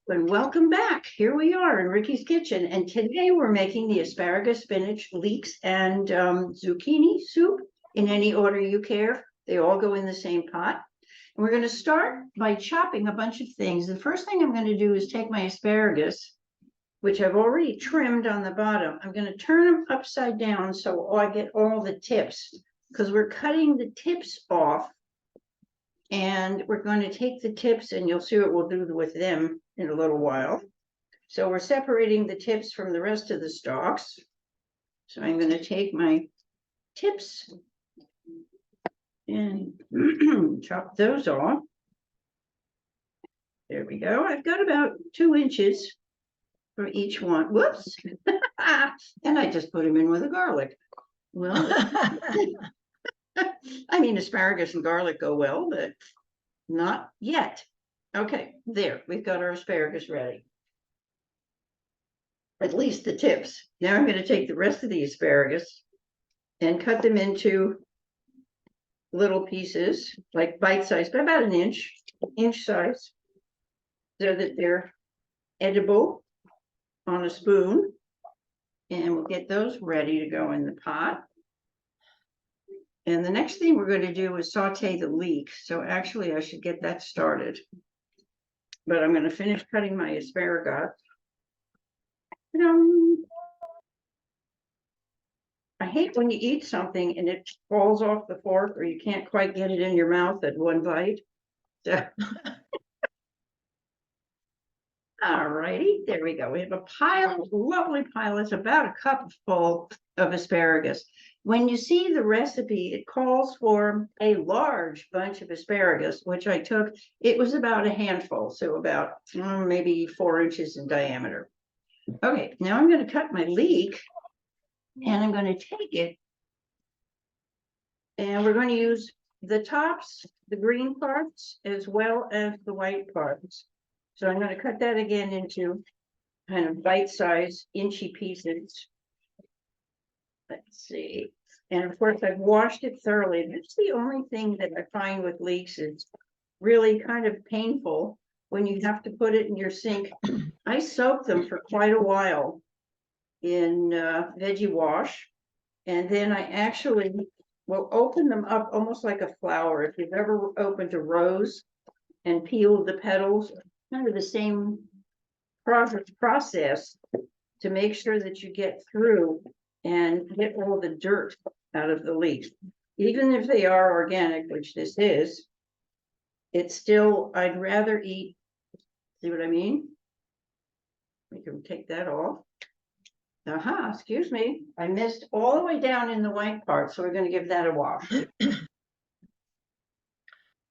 And welcome back. Here we are in Ricky's kitchen, and today we're making the asparagus, spinach, leeks, and zucchini soup in any order you care. They all go in the same pot. And we're going to start by chopping a bunch of things. The first thing I'm going to do is take my asparagus, which I've already trimmed on the bottom. I'm going to turn them upside down so I get all the tips, because we're cutting the tips off. And we're going to take the tips, and you'll see what we'll do with them in a little while. So we're separating the tips from the rest of the stalks. So I'm going to take my tips and chop those off. There we go. I've got about 2 inches for each one. Whoops. And I just put them in with the garlic. Well, I mean, asparagus and garlic go well, but not yet. Okay, there, we've got our asparagus ready. At least the tips. Now I'm going to take the rest of the asparagus and cut them into little pieces, like bite-sized, but about an inch size, so that they're edible on a spoon. And we'll get those ready to go in the pot. And the next thing we're going to do is saute the leeks. So actually, I should get that started. But I'm going to finish cutting my asparagus. I hate when you eat something and it falls off the fork, or you can't quite get it in your mouth at one bite. So. All righty, there we go. We have a pile, lovely pile. It's about a cup full of asparagus. When you see the recipe, it calls for a large bunch of asparagus, which I took. It was about a handful, so about maybe 4 inches in diameter. Okay, now I'm going to cut my leek, and I'm going to take it, and we're going to use the tops, the green parts, as well as the white parts. So I'm going to cut that again into kind of bite-sized, inchy pieces. Let's see. And of course, I've washed it thoroughly. That's the only thing that I find with leeks is really kind of painful when you have to put it in your sink. I soak them for quite a while in veggie wash, and then I actually will open them up almost like a flower. If you've ever opened a rose and peeled the petals, kind of the same process to make sure that you get through and get all the dirt out of the leeks. Even if they are organic, which this is, it's still, I'd rather eat, see what I mean? We can take that off. Aha, excuse me. I missed all the way down in the white part, so we're going to give that a wash.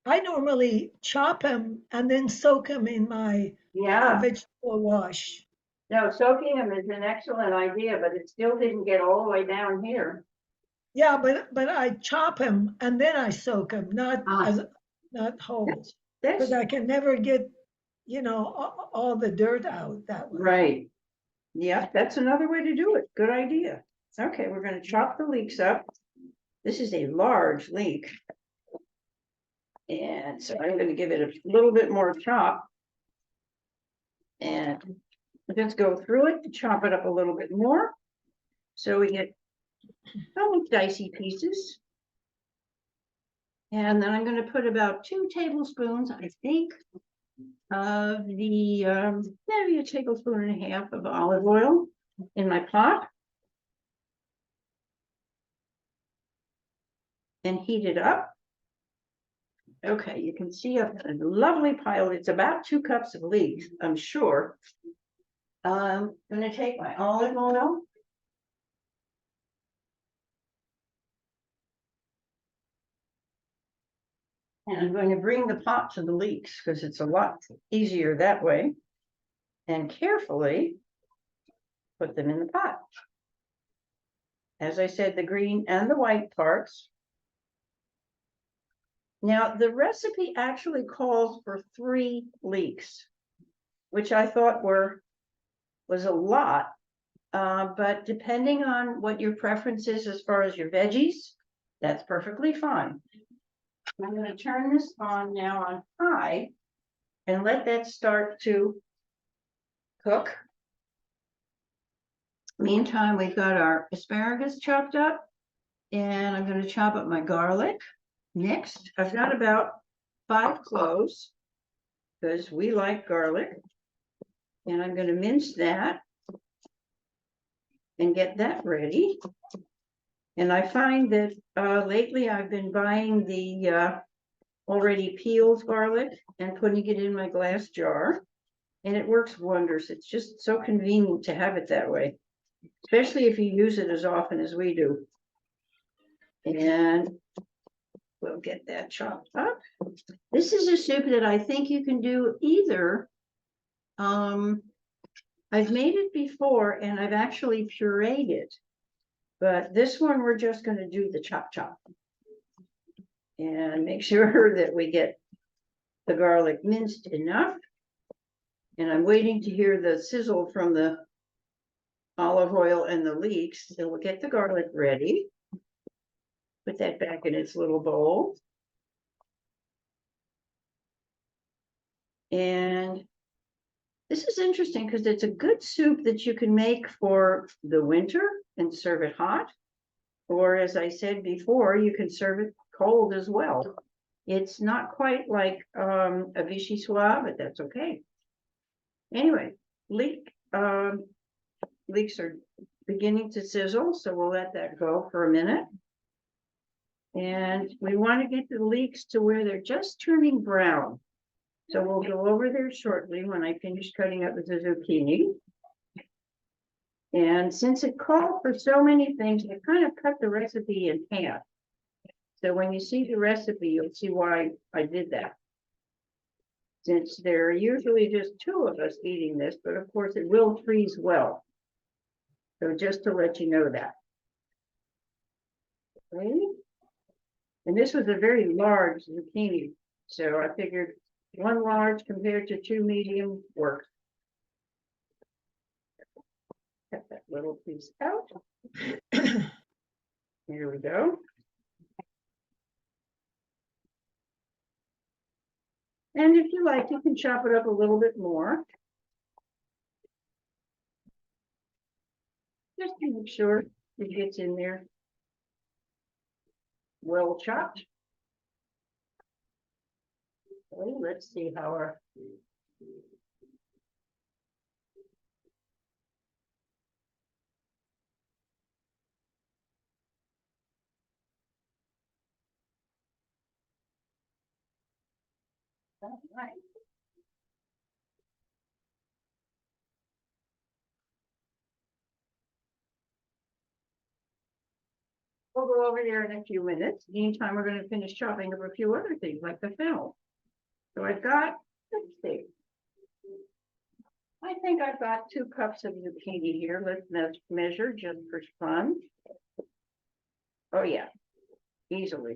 I normally chop them and then soak them in my vegetable wash. No, soaking them is an excellent idea, but it still didn't get all the way down here. Yeah, but I chop them and then I soak them, not whole, because I can never get, all the dirt out that way. Right. Yeah, that's another way to do it. Good idea. Okay, we're going to chop the leeks up. This is a large leek. And so I'm going to give it a little bit more chop. And just go through it to chop it up a little bit more. So we get almost dicey pieces. And then I'm going to put about 2 tablespoons, I think, of the maybe a tablespoon and a half of olive oil in my pot. And heat it up. Okay, you can see a lovely pile. It's about 2 cups of leeks, I'm sure. I'm going to take my olive oil. And I'm going to bring the pot to the leeks because it's a lot easier that way. And carefully put them in the pot. As I said, the green and the white parts. Now, the recipe actually calls for 3 leeks, which I thought was a lot. But depending on what your preference is as far as your veggies, that's perfectly fine. I'm going to turn this on now on high and let that start to cook. Meantime, we've got our asparagus chopped up, and I'm going to chop up my garlic next. I've got about 5 cloves because we like garlic, and I'm going to mince that and get that ready. And I find that lately I've been buying the already peeled garlic and putting it in my glass jar, and it works wonders. It's just so convenient to have it that way, especially if you use it as often as we do. And we'll get that chopped up. This is a soup that I think you can do either. I've made it before and I've actually pureed it, but this one we're just going to do the chop and make sure that we get the garlic minced enough. And I'm waiting to hear the sizzle from the olive oil and the leeks. So we'll get the garlic ready. Put that back in its little bowl. And this is interesting because it's a good soup that you can make for the winter and serve it hot. Or as I said before, you can serve it cold as well. It's not quite like a vichyssoise, but that's okay. Anyway, leeks are beginning to sizzle, so we'll let that go for a minute. And we want to get the leeks to where they're just turning brown. So we'll go over there shortly when I finish cutting up the zucchini. And since it called for so many things, I kind of cut the recipe in half. So when you see the recipe, you'll see why I did that. Since there are usually just 2 of us eating this, but of course it will freeze well. So just to let you know that. Okay. And this was a very large zucchini, so I figured 1 large compared to 2 medium works. Cut that little piece out. Here we go. And if you like, you can chop it up a little bit more. Just to make sure it gets in there well chopped. Okay, let's see how our all right. We'll go over there in a few minutes. Meantime, we're going to finish chopping up a few other things like the fennel. So I've got, let's see. I think I've got 2 cups of zucchini here. Let's measure just for fun. Oh yeah, easily.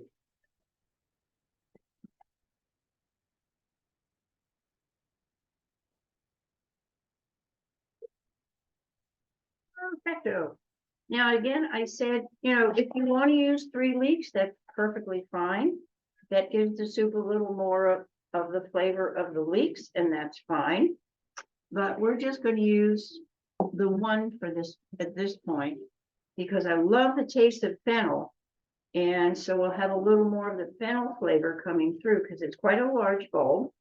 Perfecto. Now, again, I said, you know, if you want to use 3 leeks, that's perfectly fine. That gives the soup a little more of the flavor of the leeks, and that's fine. But we're just going to use the 1 for this at this point, because I love the taste of fennel. And so we'll have a little more of the fennel flavor coming through because it's quite a large bowl.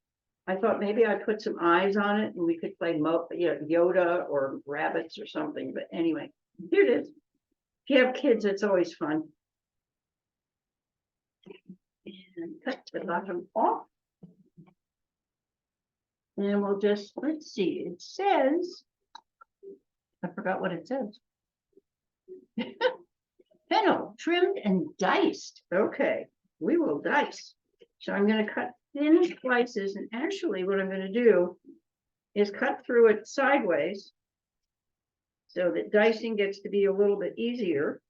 I thought maybe I'd put some eyes on it and we could play Yoda or rabbits or something. But anyway, here it is. If you have kids, it's always fun. And cut the bottom off. And we'll just, let's see, it says, I forgot what it says. Fennel, trimmed and diced. Okay, we will dice. So I'm going to cut thin slices, and actually what I'm going to do is cut through it sideways so that dicing gets to be a little bit easier.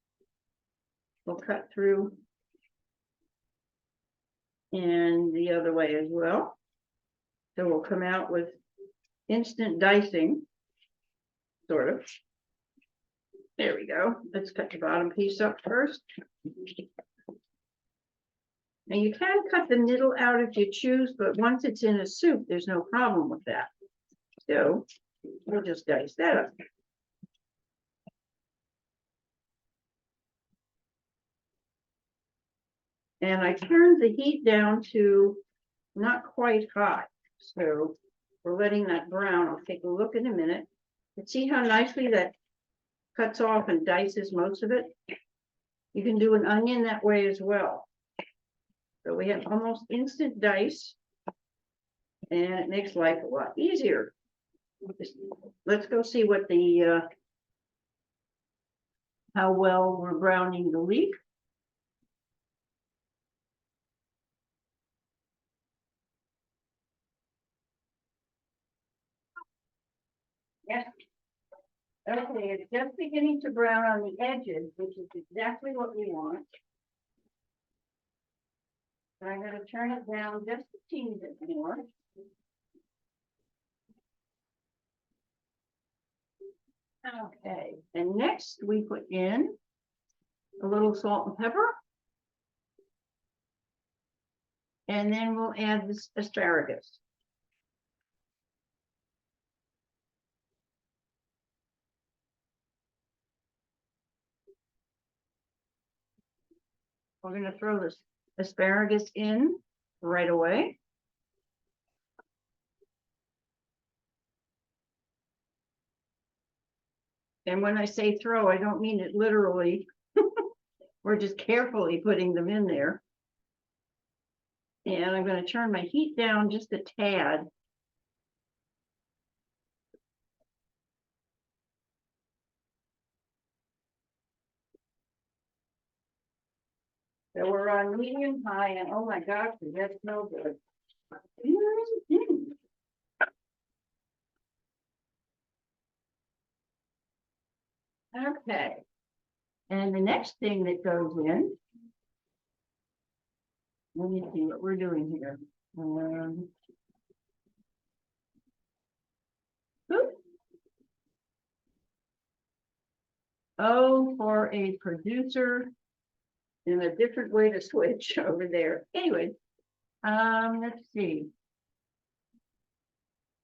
We'll cut through and the other way as well. So we'll come out with instant dicing, sort of. There we go. Let's cut the bottom piece up first. Now you can cut the middle out if you choose, but once it's in a soup, there's no problem with that. So We'll just dice that up. And I turned the heat down to not quite hot. So we're letting that brown. I'll take a look in a minute. And see how nicely that cuts off and dices most of it? You can do an onion that way as well. So we have almost instant dice. And it makes life a lot easier. Let's go see what the how well we're browning the leek. Yes. Okay, it's just beginning to brown on the edges, which is exactly what we want. But I'm going to turn it down just a teeny bit more. Okay, and next we put in a little salt and pepper. And then we'll add this asparagus. We're going to throw this asparagus in right away. And when I say throw, I don't mean it literally. We're just carefully putting them in there. And I'm going to turn my heat down just a tad. So we're on medium high, and oh my gosh, that's no good. Okay. And the next thing that goes in, let me see what we're doing here. Oh, for a producer and a different way to switch over there. Anyway, let's see.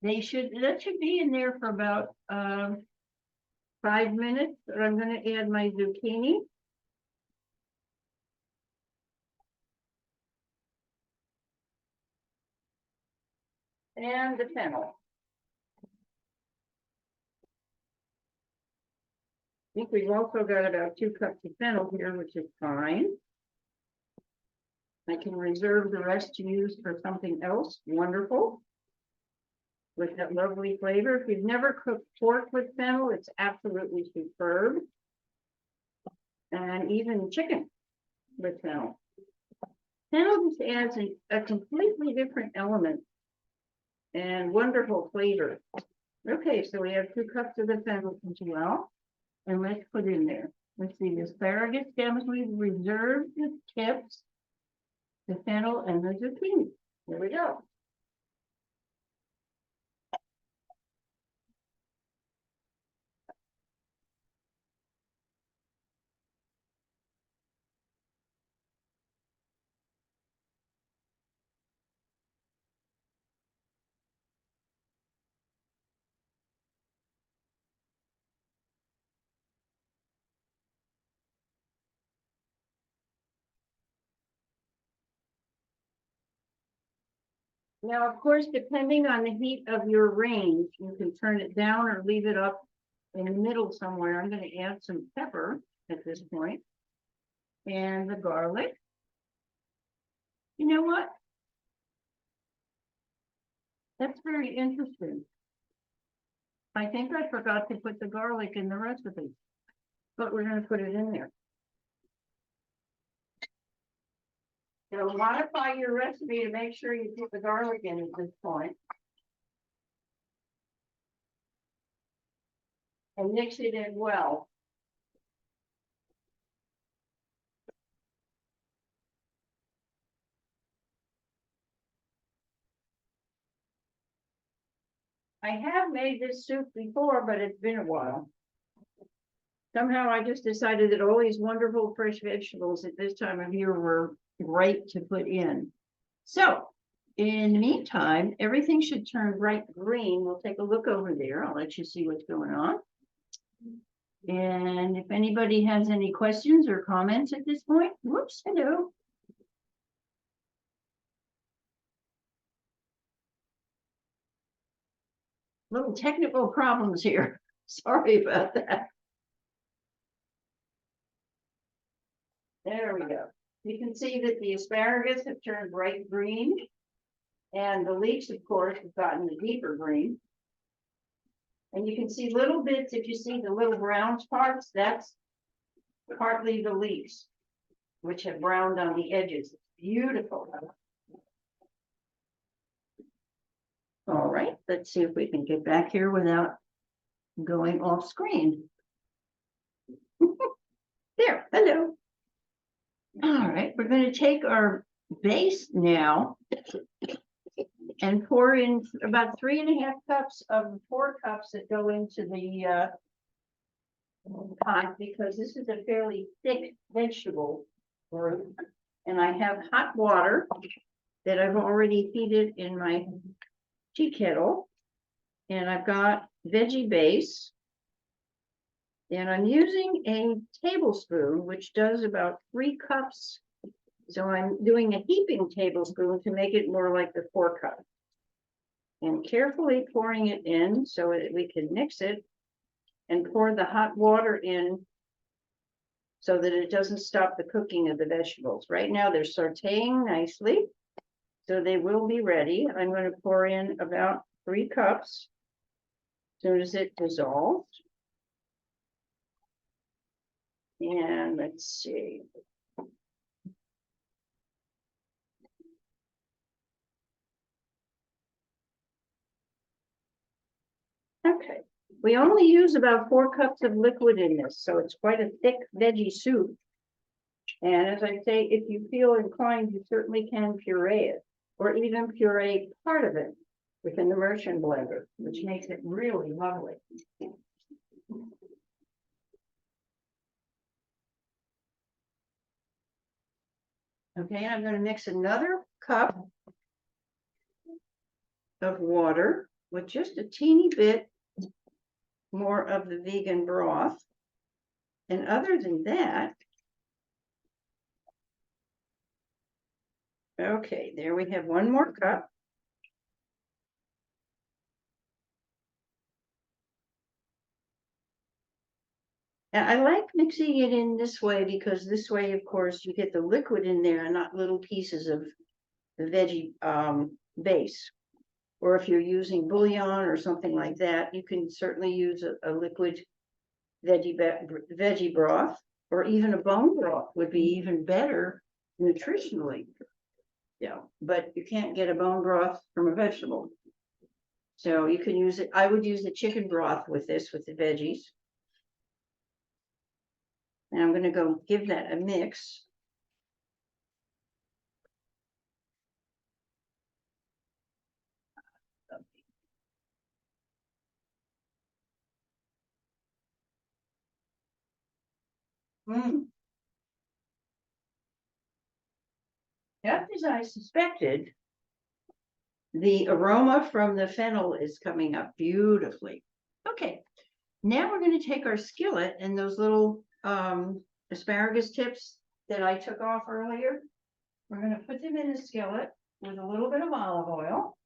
That should be in there for about 5 minutes. I'm going to add my zucchini. And the fennel. I think we've also got about 2 cups of fennel here, which is fine. I can reserve the rest to use for something else wonderful with that lovely flavor. If you've never cooked pork with fennel, it's absolutely superb. And even chicken with fennel. Fennel just adds a completely different element and wonderful flavor. Okay, so we have 2 cups of the fennel as well. And let's put in there. Let's see, the asparagus stems, we've reserved the tips, the fennel, and the zucchini. There we go. Now, of course, depending on the heat of your range, you can turn it down or leave it up in the middle somewhere. I'm going to add some pepper at this point and the garlic. You know what? That's very interesting. I think I forgot to put the garlic in the recipe, but we're going to put it in there. So modify your recipe to make sure you put the garlic in at this point. And mix it in well. I have made this soup before, but it's been a while. Somehow I just decided that all these wonderful fresh vegetables at this time of year were great to put in. So in the meantime, everything should turn bright green. We'll take a look over there. I'll let you see what's going on. And if anybody has any questions or comments at this point, whoops, hello. Little technical problems here. Sorry about that. There we go. You can see that the asparagus have turned bright green, and the leeks, of course, have gotten a deeper green. And you can see little bits, if you see the little brown parts, that's partly the leeks, which have browned on the edges. It's beautiful. All right, let's see if we can get back here without going off screen. There, hello. All right, we're going to take our base now and pour in about 3.5 cups of the 4 cups that go into the pot, because this is a fairly thick vegetable group. And I have hot water that I've already heated in my tea kettle. And I've got veggie base. And I'm using a tablespoon, which does about 3 cups. So I'm doing a heaping tablespoon to make it more like the 4 cup. And carefully pouring it in so that we can mix it, and pour the hot water in so that it doesn't stop the cooking of the vegetables. Right now they're sauteing nicely, so they will be ready. I'm going to pour in about 3 cups as soon as it dissolves. And let's see. Okay, we only use about 4 cups of liquid in this, so it's quite a thick veggie soup. And as I say, if you feel inclined, you certainly can puree it, or even puree part of it with an immersion blender, which makes it really lovely. Okay, I'm going to mix another cup of water with just a teeny bit more of the vegan broth. And other than that, okay, there we have 1 more cup. And I like mixing it in this way because this way, of course, you get the liquid in there and not little pieces of the veggie base. Or if you're using bouillon or something like that, you can certainly use a liquid veggie broth, or even a bone broth would be even better nutritionally. Yeah, but you can't get a bone broth from a vegetable. So you can use it. I would use the chicken broth with this, with the veggies. And I'm going to go give that a mix. Just as I suspected, the aroma from the fennel is coming up beautifully. Okay, now we're going to take our skillet and those little asparagus tips that I took off earlier. We're going to put them in the skillet with a little bit of olive oil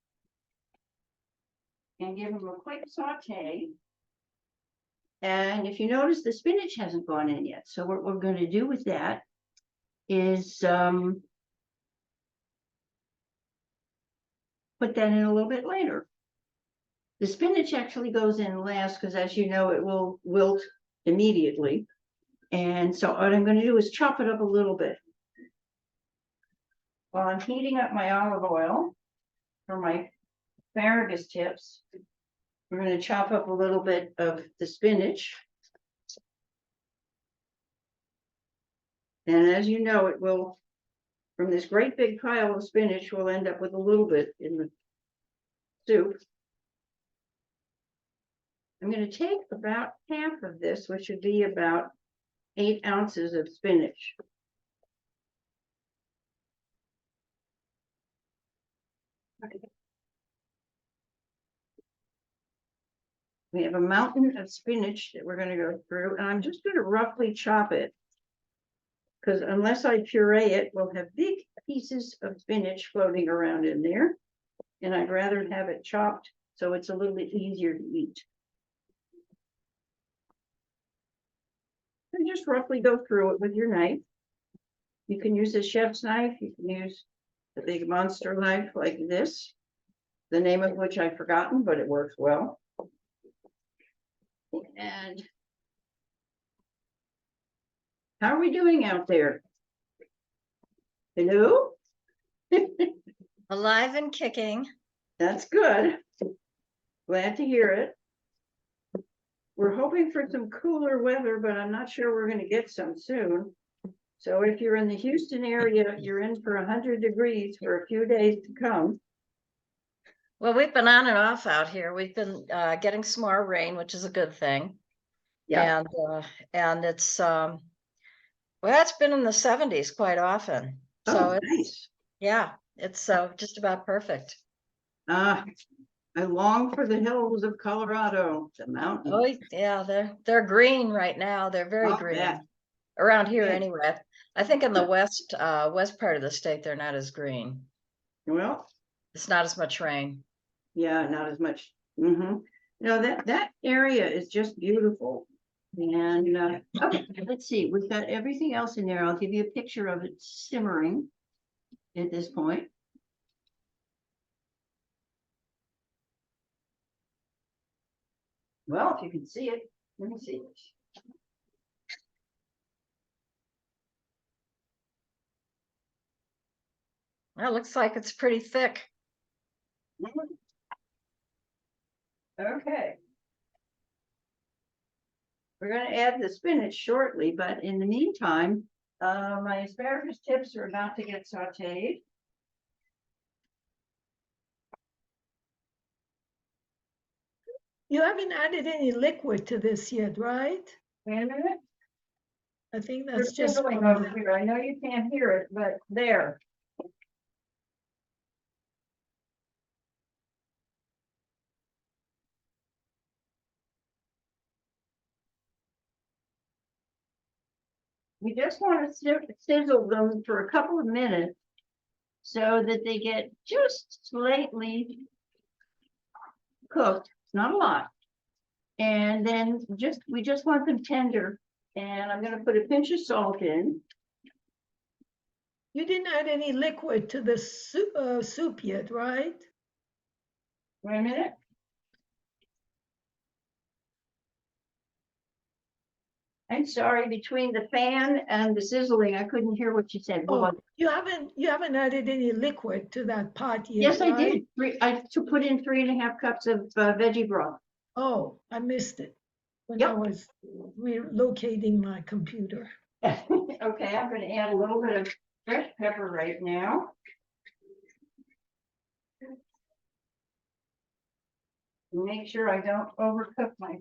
and give them a quick saute. And if you notice, the spinach hasn't gone in yet. So what we're going to do with that is put that in a little bit later. The spinach actually goes in last because, as you know, it will wilt immediately. And so what I'm going to do is chop it up a little bit. While I'm heating up my olive oil for my asparagus tips, we're going to chop up a little bit of the spinach. And as you know, it will, from this great big pile of spinach, we'll end up with a little bit in the soup. I'm going to take about half of this, which would be about 8 ounces of spinach. We have a mountain of spinach that we're going to go through, and I'm just going to roughly chop it. Because unless I puree it, we'll have big pieces of spinach floating around in there. And I'd rather have it chopped so it's a little bit easier to eat. And just roughly go through it with your knife. You can use a chef's knife. You can use a big monster knife like this, the name of which I've forgotten, but it works well. And how are we doing out there? Hello? Alive and kicking. That's good. Glad to hear it. We're hoping for some cooler weather, but I'm not sure we're going to get some soon. So if you're in the Houston area, you're in for 100 degrees for a few days to come. Well, we've been on and off out here. We've been getting some more rain, which is a good thing. Yeah. And it's well, it's been in the 70s quite often. So it's nice. Yeah, it's just about perfect. I long for the hills of Colorado, the mountains. Oh yeah, they're green right now. They're very green. Yeah. Around here anyway. I think in the west part of the state they're not as green. Well, it's not as much rain. Yeah, not as much. No, that area is just beautiful. And okay, let's see. We've got everything else in there. I'll give you a picture of it simmering at this point. Well, if you can see it, let me see. Well, it looks like it's pretty thick. Okay. We're going to add the spinach shortly, but in the meantime, my asparagus tips are about to get sauteed. You haven't added any liquid to this yet, right? Wait a minute. I think that's just sizzling over here. I know you can't hear it, but there. We just want to sizzle them for a couple of minutes so that they get just slightly cooked, not a lot. And then we just want them tender. And I'm going to put a pinch of salt in. You didn't add any liquid to the soup yet, right? Wait a minute. I'm sorry, between the fan and the sizzling, I couldn't hear what you said. Oh, you haven't added any liquid to that pot yet. Yes, right? I did. I put in 3.5 cups of veggie broth. Oh, I missed it when I was relocating my computer. Okay, I'm going to add a little bit of fresh pepper right now. Make sure I don't overcook my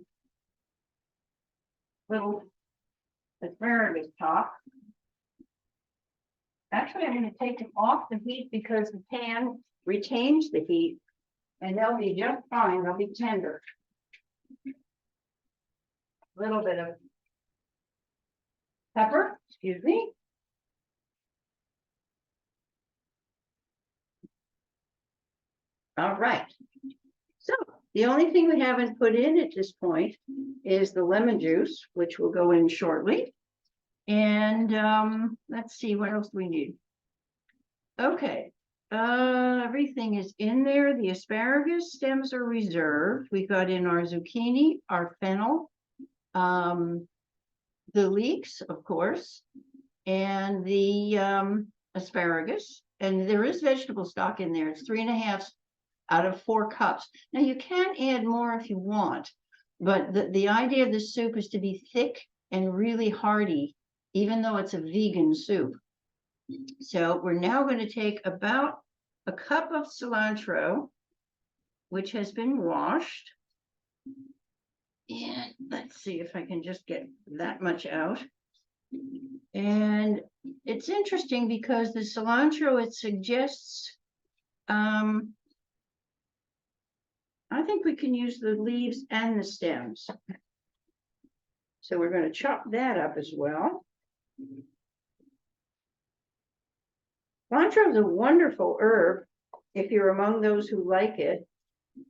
little asparagus top. Actually, I'm going to take them off the heat because the pan retains the heat and they'll be just fine. They'll be tender. A little bit of pepper, excuse me. All right. So the only thing we haven't put in at this point is the lemon juice, which will go in shortly. And let's see, what else do we need? Okay, everything is in there. The asparagus stems are reserved. We got in our zucchini, our fennel, the leeks, of course, and the asparagus. And there is vegetable stock in there. It's 3.5 out of 4 cups. Now you can add more if you want, but the idea of the soup is to be thick and really hearty, even though it's a vegan soup. So we're now going to take about a cup of cilantro, which has been washed. And let's see if I can just get that much out. And it's interesting because the cilantro, it suggests I think we can use the leaves and the stems. So we're going to chop that up as well. Cilantro is a wonderful herb if you're among those who like it.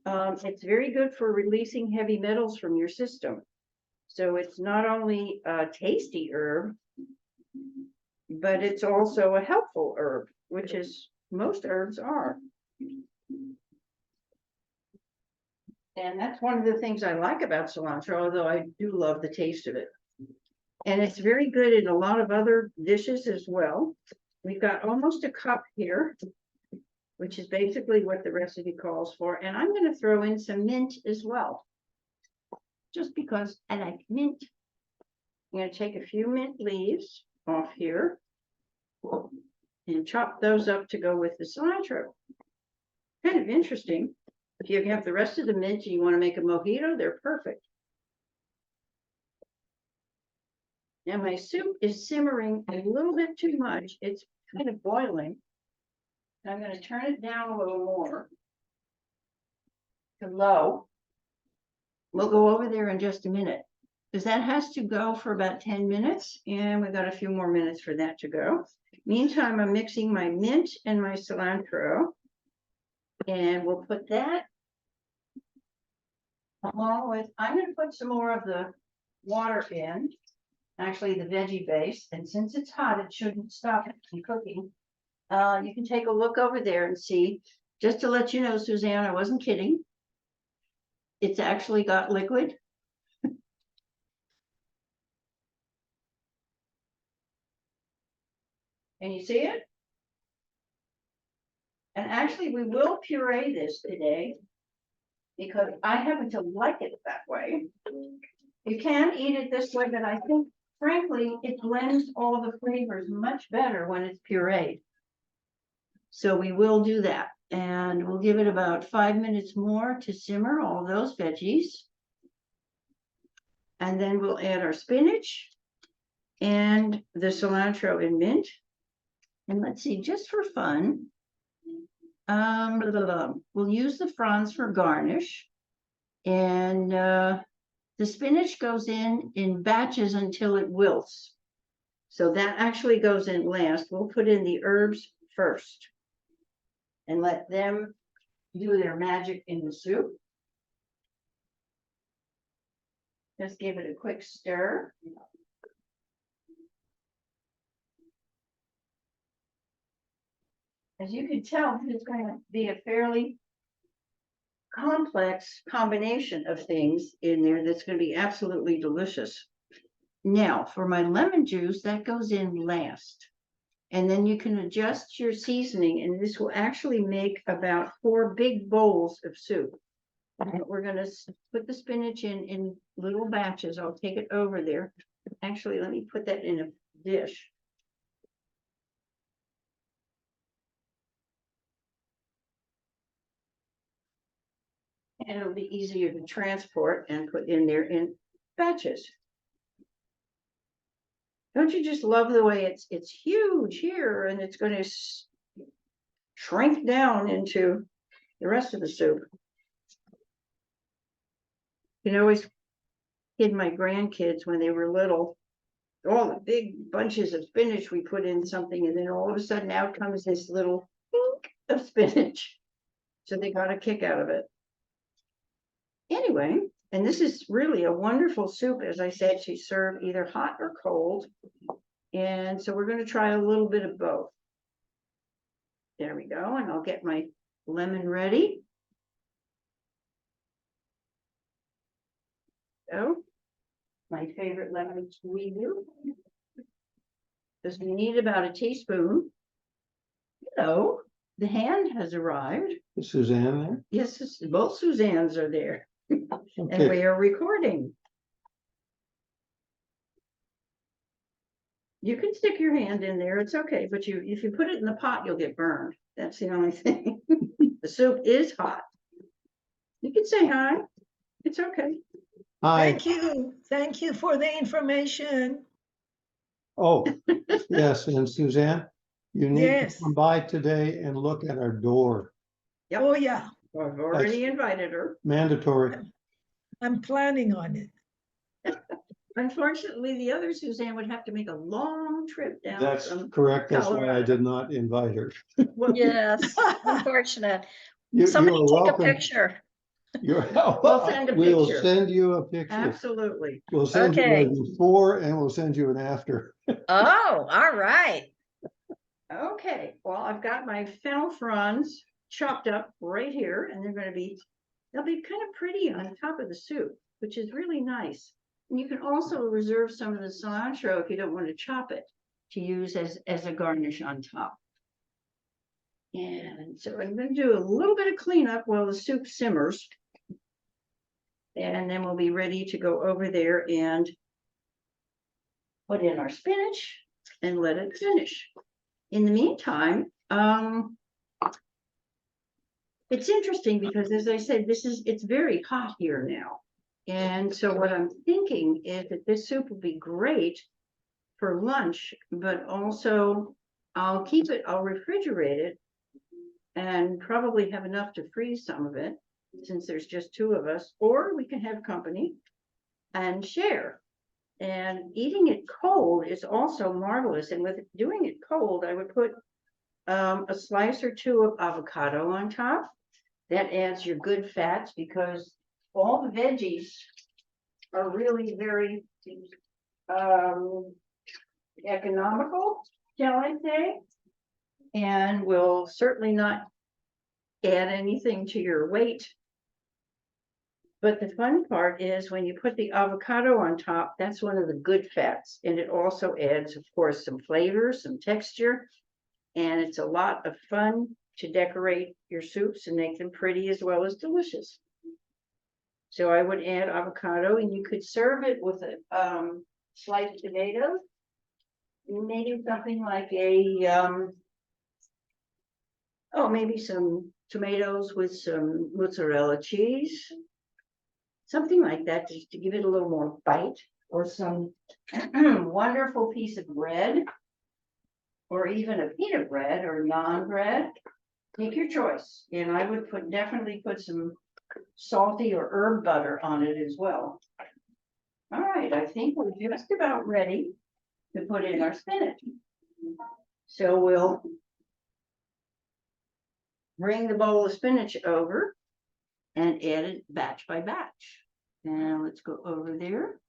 It's very good for releasing heavy metals from your system. So it's not only a tasty herb, but it's also a helpful herb, which is most herbs are. And that's one of the things I like about cilantro, although I do love the taste of it. And it's very good in a lot of other dishes as well. We've got almost a cup here, which is basically what the recipe calls for. And I'm going to throw in some mint as well, just because I like mint. I'm going to take a few mint leaves off here and chop those up to go with the cilantro. Kind of interesting. If you have the rest of the mint and you want to make a mojito, they're perfect. Now my soup is simmering a little bit too much. It's kind of boiling. I'm going to turn it down a little more to low. We'll go over there in just a minute, because that has to go for about 10 minutes, and we've got a few more minutes for that to go. Meantime, I'm mixing my mint and my cilantro, and we'll put that along with, I'm going to put some more of the water in, actually the veggie base, and since it's hot, it shouldn't stop it from cooking. You can take a look over there and see, just to let you know, Suzanne, I wasn't kidding. It's actually got liquid. Can you see it? And actually, we will puree this today because I happen to like it that way. You can eat it this way, but I think, frankly, it blends all the flavors much better when it's pureed. So we will do that, and we'll give it about 5 minutes more to simmer all those veggies. And then we'll add our spinach and the cilantro and mint. And let's see, just for fun, we'll use the fronds for garnish. And the spinach goes in batches until it wilts. So that actually goes in last. We'll put in the herbs first and let them do their magic in the soup. Just give it a quick stir. As you can tell, it's going to be a fairly complex combination of things in there that's going to be absolutely delicious. Now, for my lemon juice, that goes in last. And then you can adjust your seasoning, and this will actually make about 4 big bowls of soup. We're going to put the spinach in little batches. I'll take it over there. Actually, let me put that in a dish. And it'll be easier to transport and put in there in batches. Don't you just love the way it's huge here, and it's going to shrink down into the rest of the soup. You can always kid my grandkids when they were little, all the big bunches of spinach we put in something, and then all of a sudden out comes this little pink of spinach. So they got a kick out of it. Anyway, and this is really a wonderful soup, as I said, to serve either hot or cold. And so we're going to try a little bit of both. There we go, and I'll get my lemon ready. So, my favorite lemon squeeze. Because we need about a teaspoon. Hello, the hand has arrived. Is Suzanne there? Yes, both Suzannes are there. Okay. And we are recording. You can stick your hand in there, it's okay, but if you put it in the pot, you'll get burned. That's the only thing. The soup is hot. You can say hi. It's okay. Hi. Thank you for the information. Oh, yes, and Suzanne, you need to Yes. come by today and look at our door. Yep. Oh, yeah. I've already invited her. mandatory. I'm planning on it. Unfortunately, the other Suzanne would have to make a long trip down That's from correct. That's why I Colorado. did not invite her. Well, Yes, unfortunate. You Somebody are take a welcome. picture. We'll send a We'll picture. send you a picture. Absolutely. We'll send you Okay. a before and we'll send you an after. Oh, all right. Okay, well, I've got my fennel fronds chopped up right here, and they'll be kind of pretty on top of the soup, which is really nice. And you can also reserve some of the cilantro if you don't want to chop it to use as a garnish on top. And so I'm going to do a little bit of cleanup while the soup simmers. And then we'll be ready to go over there and put in our spinach and let it finish. In the meantime, it's interesting because, as I said, it's very hot here now. And so what I'm thinking is that this soup will be great for lunch, but also I'll refrigerate it and probably have enough to freeze some of it since there's just two of us, or we can have company and share. And eating it cold is also marvelous. And with doing it cold, I would put a slice or two of avocado on top. That adds your good fats because all the veggies are really very economical, shall I say, and will certainly not add anything to your weight. But the fun part is when you put the avocado on top, that's one of the good fats. And it also adds, of course, some flavor, some texture. And it's a lot of fun to decorate your soups and make them pretty as well as delicious. So I would add avocado, and you could serve it with a sliced tomato. Maybe something like maybe some tomatoes with some mozzarella cheese. Something like that, just to give it a little more bite, or some wonderful piece of bread, or even a pita bread or naan bread. Take your choice. And I would definitely put some salty or herb butter on it as well. All right, I think we're just about ready to put in our spinach. So we'll bring the bowl of spinach over and add it batch by batch. Now let's go over there.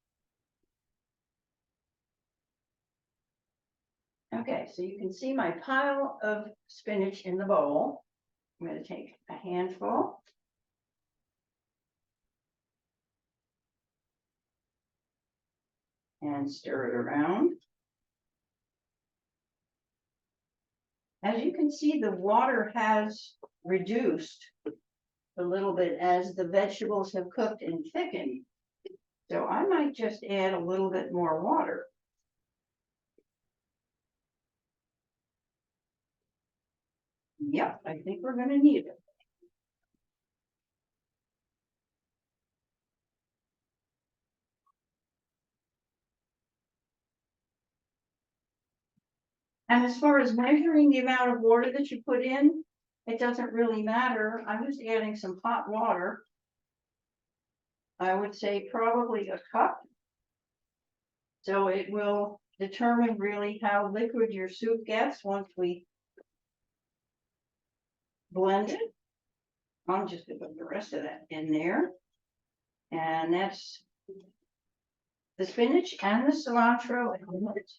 Okay, so you can see my pile of spinach in the bowl. I'm going to take a handful. And stir it around. As you can see, the water has reduced a little bit as the vegetables have cooked and thickened. So I might just add a little bit more water. Yep, I think we're going to need it. And as far as measuring the amount of water that you put in, it doesn't really matter. I'm just adding some hot water. I would say probably a cup. So it will determine really how liquid your soup gets once we blend it. I'm just going to put the rest of that in there. And that's the spinach and the cilantro in it.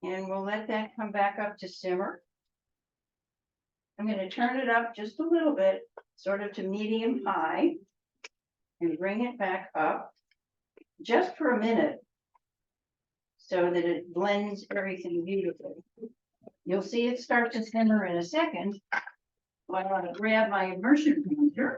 And we'll let that come back up to simmer. I'm going to turn it up just a little bit, sort of to medium high, and bring it back up just for a minute so that it blends everything beautifully. You'll see it start to simmer in a second. So I want to grab my immersion blender.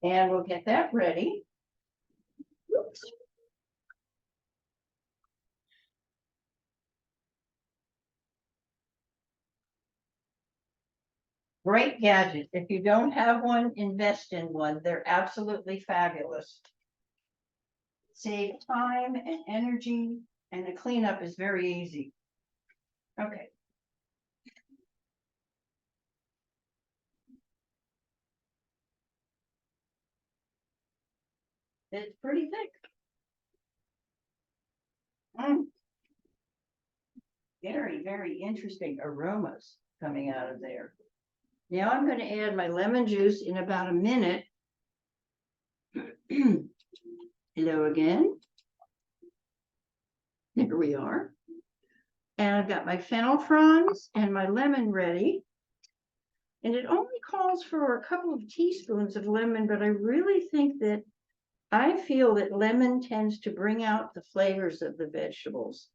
And we'll get that ready. Oops. great gadget. If you don't have one, invest in one. They're absolutely fabulous. Save time and energy, and the cleanup is very easy. Okay. It's pretty thick. Very, very interesting aromas coming out of there. Now I'm going to add my lemon juice in about a minute. Hello again. There we are. And I've got my fennel fronds and my lemon ready. And it only calls for a couple of teaspoons of lemon, but I really think that I feel that lemon tends to bring out the flavors of the vegetables,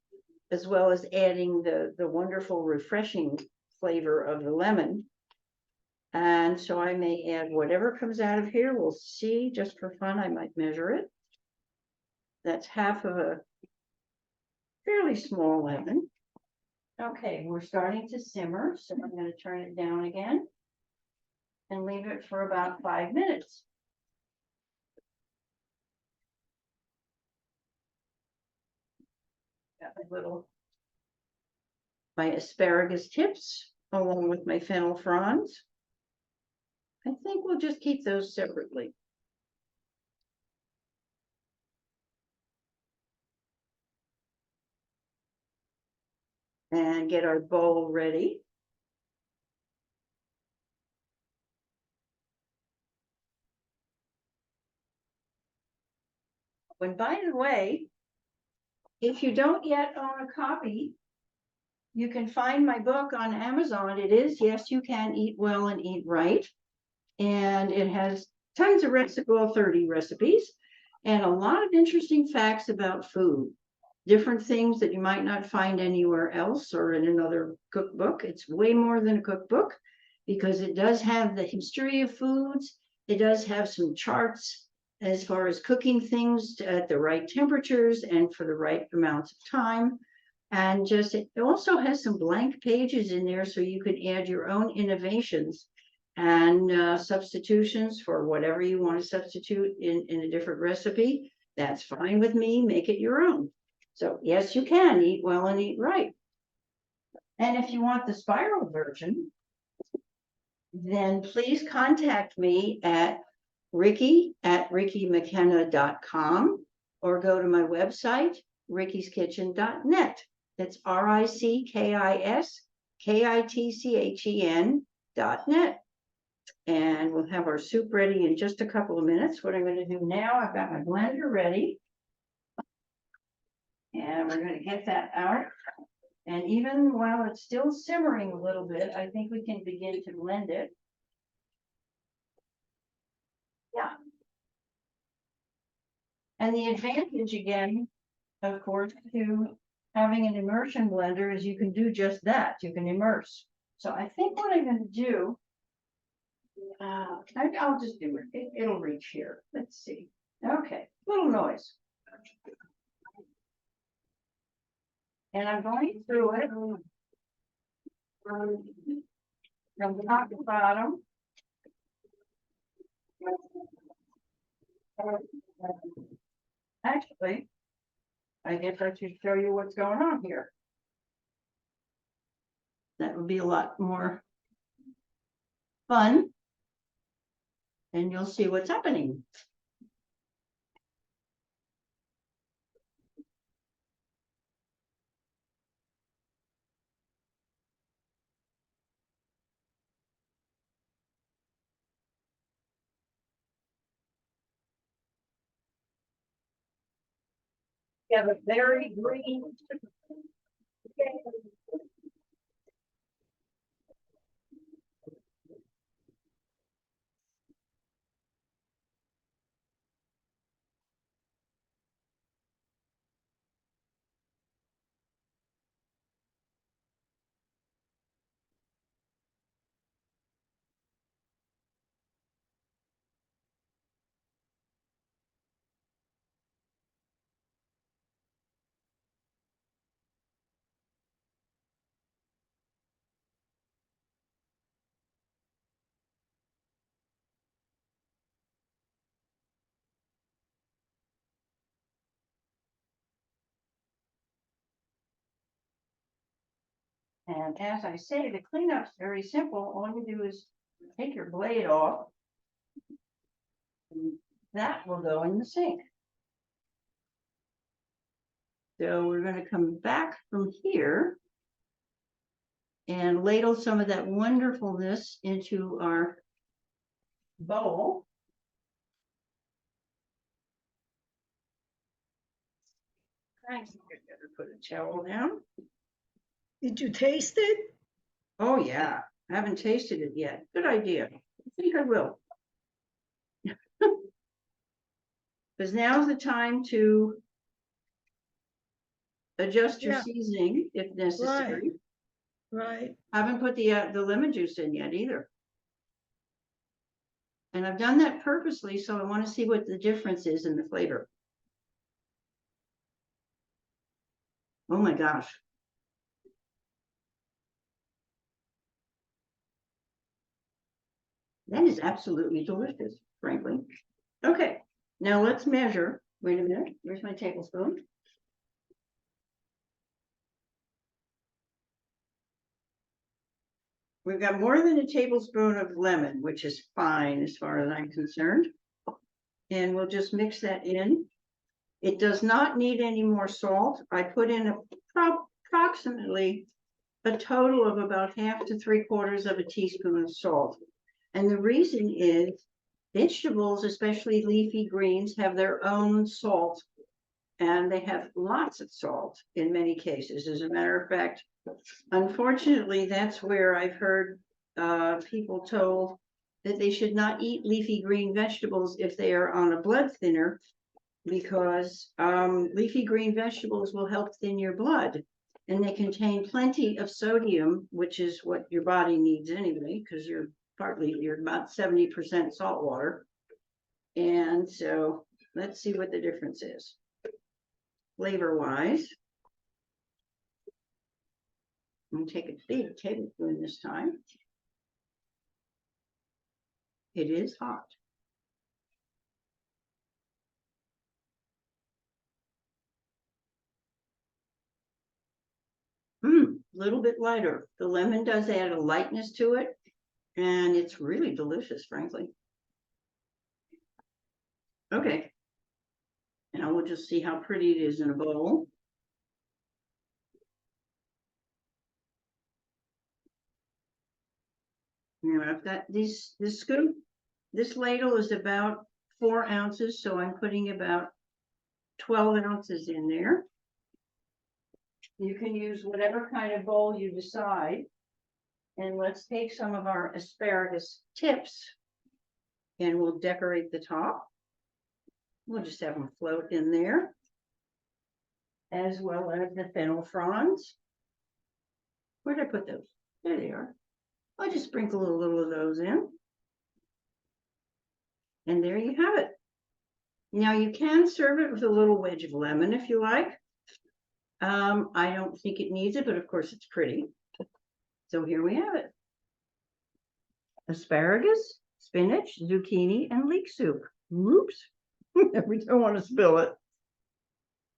as well as adding the wonderful, refreshing flavor of the lemon. And so I may add whatever comes out of here. We'll see. Just for fun, I might measure it. That's half of a fairly small lemon. Okay, we're starting to simmer, so I'm going to turn it down again and leave it for about 5 minutes. Got my asparagus tips along with my fennel fronds. I think we'll just keep those separately. And get our bowl ready. And by the way, if you don't yet own a copy, you can find my book on Amazon. It is Yes, You Can Eat Well and Eat Right. And it has tons of recipes, well, 30 recipes, and a lot of interesting facts about food. Different things that you might not find anywhere else or in another cookbook. It's way more than a cookbook because it does have the history of foods. It does have some charts as far as cooking things at the right temperatures and for the right amounts of time. And just it also has some blank pages in there so you can add your own innovations and substitutions for whatever you want to substitute in a different recipe. That's fine with me. Make it your own. So yes, you can eat well and eat right. And if you want the spiral version, then please contact me at ricky@rickymckenna.com or go to my website, rickyskitchen.net. That's RICKISKITCHEN.net. And we'll have our soup ready in just a couple of minutes. What I'm going to do now, I've got my blender ready. And we're going to get that out. And even while it's still simmering a little bit, I think we can begin to blend it. Yeah. And the advantage, again, of course, to having an immersion blender is you can do just that. You can immerse. So I think what I'm going to do, I'll just do it. It'll reach here. Let's see. Okay, little noise. And I'm going through it from top to bottom. Actually, I guess I should show you what's going on here. That would be a lot more fun. And you'll see what's happening. We have a very green. And as I say, the cleanup's very simple. All you do is take your blade off. And that will go in the sink. So we're going to come back from here and ladle some of that wonderfulness into our bowl. I think I better put a towel down. Did you taste it? Oh, yeah. I haven't tasted it yet. Good idea. I think I will. Because now's the time to adjust your Yeah. seasoning if necessary. Right. I haven't put the lemon juice in yet either. And I've done that purposely, so I want to see what the difference is in the flavor. Oh my gosh. That is absolutely delicious, frankly. Okay, now let's measure. Wait a minute, where's my tablespoon? We've got more than a tablespoon of lemon, which is fine as far as I'm concerned. And we'll just mix that in. It does not need any more salt. I put in approximately a total of about 1/2 to 3/4 of a teaspoon of salt. And the reason is vegetables, especially leafy greens, have their own salt. And they have lots of salt in many cases. As a matter of fact, unfortunately, that's where I've heard people told that they should not eat leafy green vegetables if they are on a blood thinner, because leafy green vegetables will help thin your blood, and they contain plenty of sodium, which is what your body needs anyway, because you're about 70% salt water. And so let's see what the difference is flavor wise. I'm going to take a big tablespoon this time. It is hot. Little bit lighter. The lemon does add a lightness to it, and it's really delicious, frankly. Okay. Now we'll just see how pretty it is in a bowl. Now I've got this scoop. This ladle is about 4 ounces, so I'm putting about 12 ounces in there. You can use whatever kind of bowl you decide. And let's take some of our asparagus tips and we'll decorate the top. We'll just have them float in there, as well as the fennel fronds. Where did I put those? There they are. I'll just sprinkle a little of those in. And there you have it. Now you can serve it with a little wedge of lemon if you like. I don't think it needs it, but of course it's pretty. So here we have it. Asparagus, spinach, zucchini, and leek soup. Whoops. We don't want to spill it.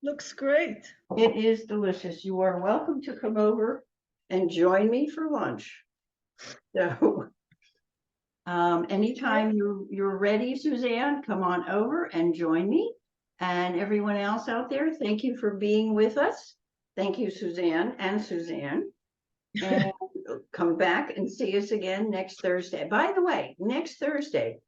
Looks great. It is delicious. You are welcome to come over and join me for lunch. So anytime you're ready, Suzanne, come on over and join me. And everyone else out there, thank you for being with us. Thank you, Suzanne and Suzanne. And come back and see us again next Thursday. By the way, next Thursday,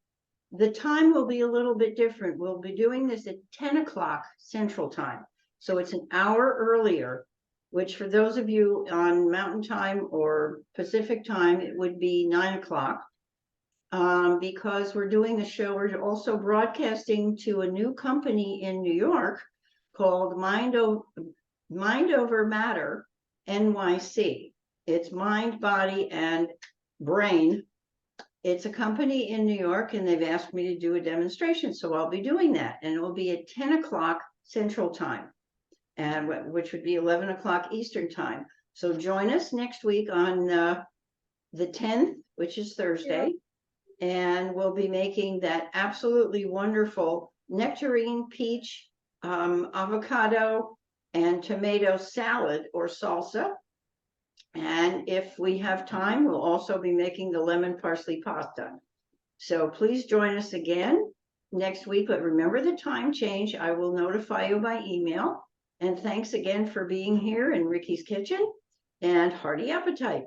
the time will be a little bit different. We'll be doing this at 10 o'clock Central Time. So it's an hour earlier, which for those of you on Mountain Time or Pacific Time, it would be 9 o'clock. Because we're doing a show, we're also broadcasting to a new company in New York called Mind Over Matter NYC. It's mind, body, and brain. It's a company in New York, and they've asked me to do a demonstration, so I'll be doing that, and it will be at 10 o'clock Central Time, and which would be 11 o'clock Eastern Time. So join us next week on the 10th, which is Thursday. And we'll be making that absolutely wonderful nectarine, peach, avocado, and tomato salad or salsa. And if we have time, we'll also be making the lemon parsley pasta. So please join us again next week, but remember the time change. I will notify you by email. And thanks again for being here in Ricky's Kitchen, and hearty appetite.